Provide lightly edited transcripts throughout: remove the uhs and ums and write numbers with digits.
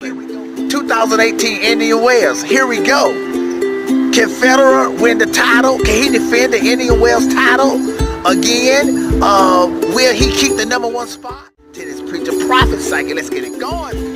2018 Indian Wells. Here we go. Can Federer win the title? Can he defend the Indian Wells title again? Will he keep the #1 spot? Tennis Preacher Prophet Psychic. Let's get it going.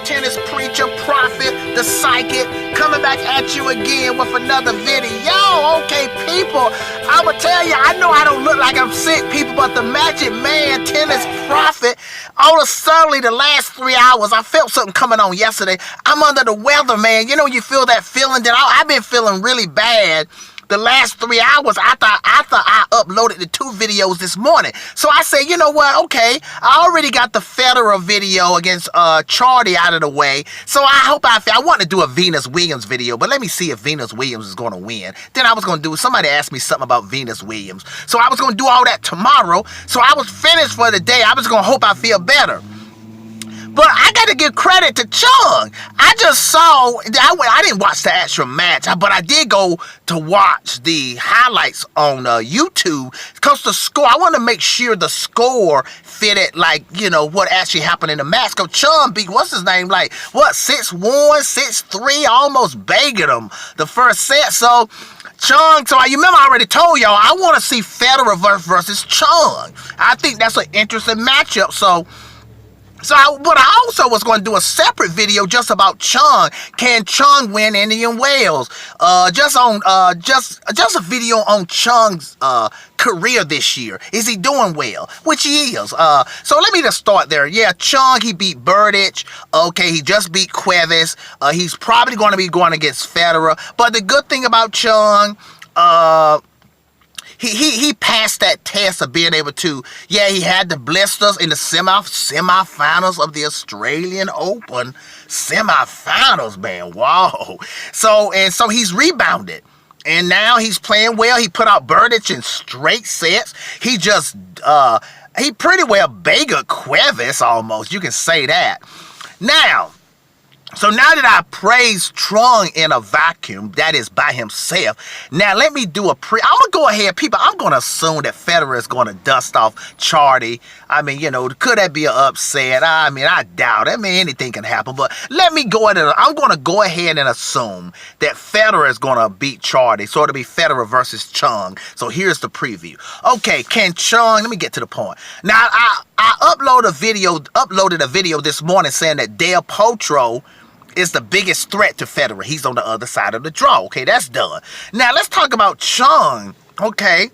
Tennis Preacher Prophet the Psychic coming back at you again with another video. Okay, people, I'ma tell you, I know I don't look like I'm sick, people, but the Magic Man Tennis Prophet, all of a sudden the last 3 hours, I felt something coming on yesterday. I'm under the weather, man. You know, you feel that feeling that I've been feeling really bad the last 3 hours. I thought I uploaded the 2 videos this morning. So I said, you know what? Okay, I already got the Federer video against Chardy out of the way. So I want to do a Venus Williams video, but let me see if Venus Williams is going to win. Then I was going to do, somebody asked me something about Venus Williams. So I was going to do all that tomorrow. So I was finished for the day. I was going to hope I feel better. But I got to give credit to Chung. I just saw, I didn't watch the actual match, but I did go to watch the highlights on YouTube, because the score, I want to make sure the score fitted, like, you know, what actually happened in the match. Because Chung beat, what's his name, like, what, 6-1, 6-3, almost begging him the first set. So Chung, so you remember I already told y'all, I want to see Federer versus Chung. I think that's an interesting matchup. But I also was going to do a separate video just about Chung. Can Chung win Indian Wells? Just a video on Chung's career this year. Is he doing well? Which he is. So let me just start there. Yeah, Chung, he beat Berdych. Okay, he just beat Cuevas. He's probably going to be going against Federer. But the good thing about Chung, He passed that test of being able to, yeah, he had the blisters in the semifinals of the Australian Open. Semifinals, man, wow. So he's rebounded. And now he's playing well. He put out Berdych in straight sets. He just, he pretty well beggared Cuevas almost. You can say that. Now, so now that I praised Chung in a vacuum, that is by himself, now let me do I'm going to go ahead, people, I'm going to assume that Federer is going to dust off Chardy. I mean, you know, could that be an upset? I mean, I doubt it. I mean, anything can happen, but let me go ahead, I'm going to go ahead and assume that Federer is going to beat Chardy, so it'll be Federer versus Chung. So here's the preview. Okay, can Chung, let me get to the point. Now, I uploaded a video this morning saying that Del Potro is the biggest threat to Federer. He's on the other side of the draw. Okay, that's done. Now, let's talk about Chung. Okay.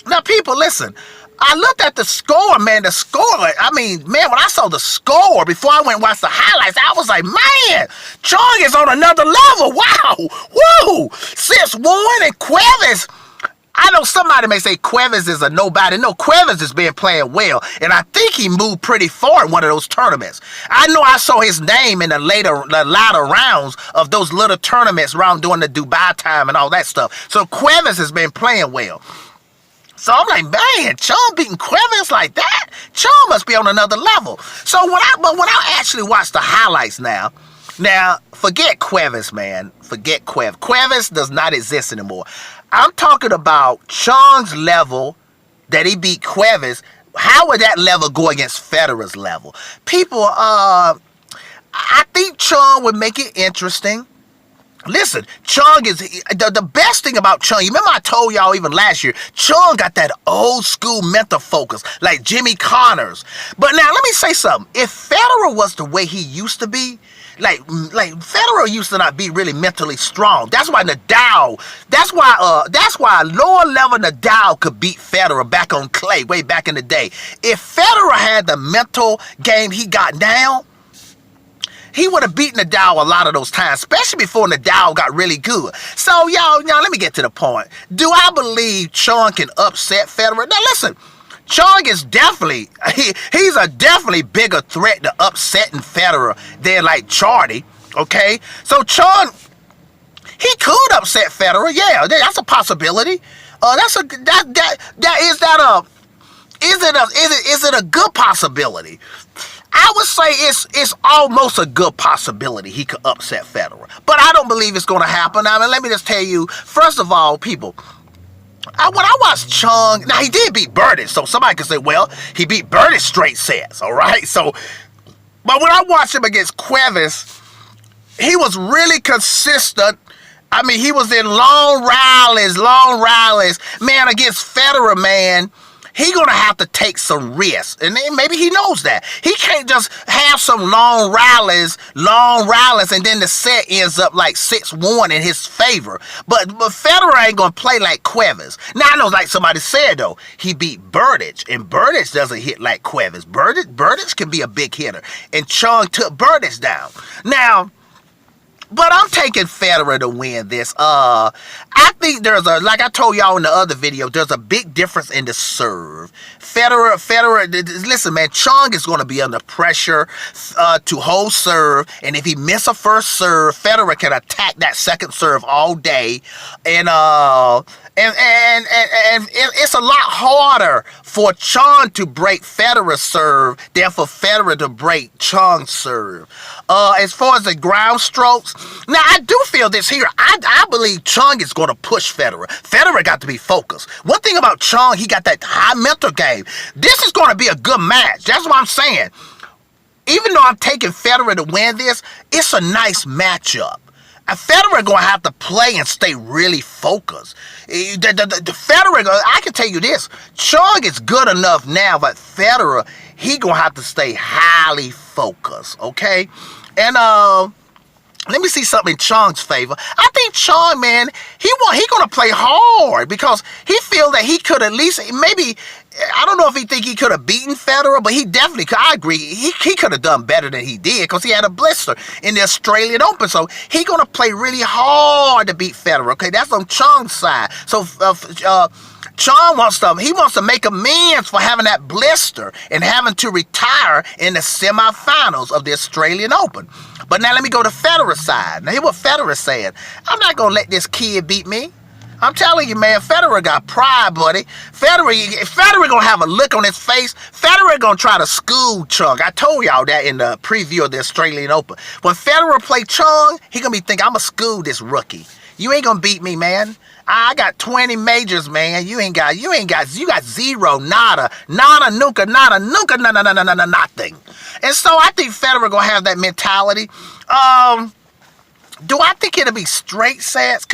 Now, people, listen. I looked at the score, man. The score, I mean, man, when I saw the score before I went and watched the highlights, I was like, man, Chung is on another level. Wow. Woo. 6-1 and Cuevas. I know somebody may say Cuevas is a nobody. No, Cuevas has been playing well, and I think he moved pretty far in one of those tournaments. I know I saw his name in the latter rounds of those little tournaments around during the Dubai time and all that stuff. So Cuevas has been playing well. So I'm like, man, Chung beating Cuevas like that? Chung must be on another level. So when I actually watch the highlights now, forget Cuevas, man. Forget Cuevas. Cuevas does not exist anymore. I'm talking about Chung's level that he beat Cuevas. How would that level go against Federer's level? People, I think Chung would make it interesting. Listen, Chung is, the best thing about Chung, you remember I told y'all even last year, Chung got that old school mental focus, like Jimmy Connors. But now, let me say something. If Federer was the way he used to be, like Federer used to not be really mentally strong. That's why Nadal, that's why lower level Nadal could beat Federer back on clay way back in the day. If Federer had the mental game he got now, he would have beaten Nadal a lot of those times, especially before Nadal got really good. So, y'all, let me get to the point. Do I believe Chung can upset Federer? Now, listen, Chung is definitely, he's a definitely bigger threat to upsetting Federer than like Chardy, okay? So Chung, he could upset Federer, yeah, that's a possibility. Is it a good possibility? I would say it's almost a good possibility he could upset Federer. But I don't believe it's going to happen. I mean, let me just tell you, first of all, people, When I watched Chung, now he did beat Burdett, so somebody could say, well, he beat Burdett straight sets, all right? So, but when I watched him against Cuevas, he was really consistent. I mean, he was in long rallies. Man, against Federer, man, he gonna have to take some risks, and maybe he knows that. He can't just have some long rallies, and then the set ends up like 6-1 in his favor. But Federer ain't gonna play like Cuevas. Now I know, like somebody said though, he beat Burditch, and Burditch doesn't hit like Cuevas. Burditch can be a big hitter, and Chung took Burditch down. Now, but I'm taking Federer to win this. I think there's like I told y'all in the other video, there's a big difference in the serve. Federer, listen, man, Chung is going to be under pressure to hold serve, and if he miss a first serve, Federer can attack that second serve all day, and it's a lot harder for Chung to break Federer's serve than for Federer to break Chung's serve. As far as the ground strokes, now I do feel this here. I believe Chung is going to push Federer. Federer got to be focused. One thing about Chung, he got that high mental game. This is going to be a good match. That's what I'm saying. Even though I'm taking Federer to win this, it's a nice matchup. Federer gonna have to play and stay really focused. The Federer, I can tell you this, Chung is good enough now, but Federer, he gonna have to stay highly focused, okay? And let me see something in Chung's favor. I think Chung, man, he gonna play hard because he feel that he could at least, maybe, I don't know if he think he could have beaten Federer, but he definitely could. I agree. He could have done better than he did because he had a blister in the Australian Open. So he gonna play really hard to beat Federer. Okay, that's on Chung's side. So Chung wants to make amends for having that blister and having to retire in the semifinals of the Australian Open. But now let me go to Federer's side. Now hear what Federer said. I'm not gonna let this kid beat me. I'm telling you, man, Federer got pride, buddy. Federer gonna have a look on his face. Federer gonna try to school Chung. I told y'all that in the preview of the Australian Open. When Federer play Chung, he gonna be thinking, I'm gonna school this rookie. You ain't gonna beat me, man. I got 20 majors, man. You got zero, nada, nunca, nothing. And so I think Federer gonna have that mentality. Do I think it'll be straight sets?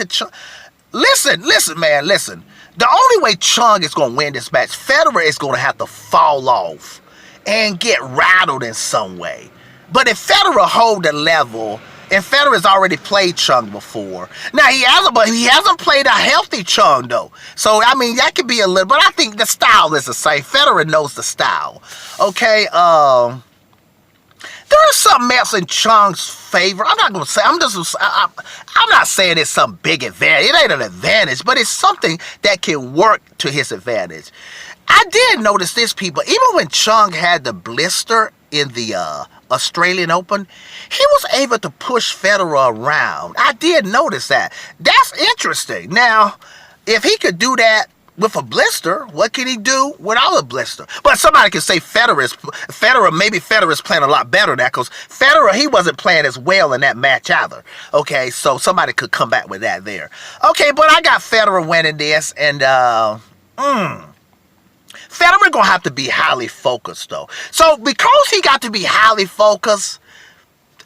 Listen, man, listen. The only way Chung is going to win this match, Federer is going to have to fall off and get rattled in some way. But if Federer hold the level, and Federer's already played Chung before. Now, he hasn't played a healthy Chung, though. So, I mean, that could be a little, but I think the style is the same. Federer knows the style. Okay, there is something else in Chung's favor. I'm not saying it's some big advantage. It ain't an advantage, but it's something that can work to his advantage. I did notice this, people. Even when Chung had the blister in the Australian Open, he was able to push Federer around. I did notice that. That's interesting. Now, if he could do that with a blister, what can he do without a blister? But somebody can say maybe Federer's playing a lot better now, because Federer, he wasn't playing as well in that match either. Okay, so somebody could come back with that there. Okay, but I got Federer winning this, and Federer gonna have to be highly focused, though. So because he got to be highly focused,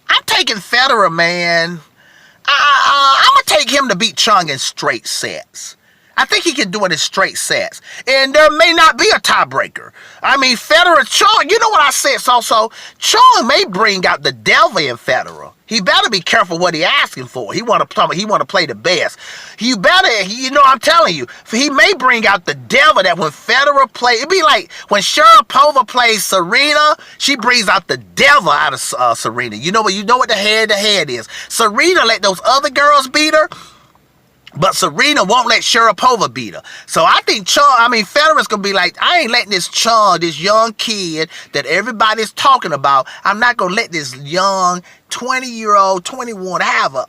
I'm taking Federer, man. I'm gonna take him to beat Chung in straight sets. I think he can do it in straight sets. And there may not be a tiebreaker. I mean, Federer, Chung, you know what I said also? Chung may bring out the devil in Federer. He better be careful what he asking for. He want to play the best. I'm telling you, he may bring out the devil that when Federer play, it'd be like when Sharapova plays Serena, she brings out the devil out of Serena. You know what the head is. Serena let those other girls beat her, but Serena won't let Sharapova beat her. So I think Federer's going to be like, I ain't letting this Chung, this young kid that everybody's talking about, I'm not going to let this young 20-year-old, 21 have a...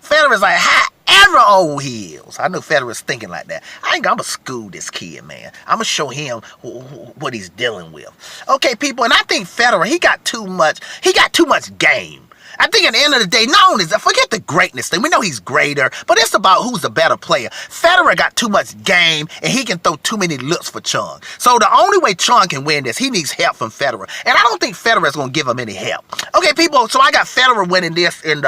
Federer's like, however old he is. I know Federer's thinking like that. I'm going to school this kid, man. I'm going to show him what he's dealing with. Okay, people, and I think Federer, he got too much game. I think at the end of the day, not only that, forget the greatness thing. We know he's greater, but it's about who's the better player. Federer got too much game, and he can throw too many looks for Chung. So the only way Chung can win this, he needs help from Federer. And I don't think Federer is going to give him any help. Okay, people, so I got Federer winning this in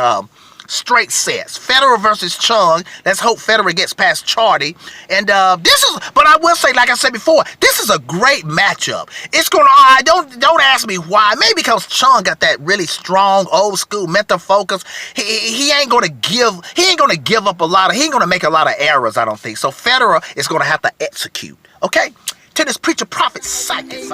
straight sets. Federer versus Chung. Let's hope Federer gets past Chardy. And but I will say, like I said before, this is a great matchup. It's gonna. Don't ask me why. Maybe because Chung got that really strong, old school mental focus. He ain't gonna give up a lot of. He ain't gonna make a lot of errors. I don't think so. Federer is gonna have to execute. Okay. To this preacher prophet psychic.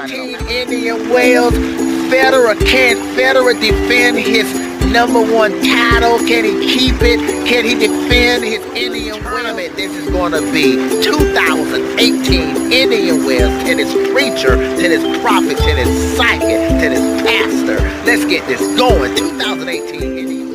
Indian Wells. Can Federer defend his #1 title? Can he keep it? Can he defend his Indian Wells? This is going to be 2018 Indian Wells. To this preacher, to this prophet, to this psychic, to this pastor. Let's get this going. 2018 Indian Wells.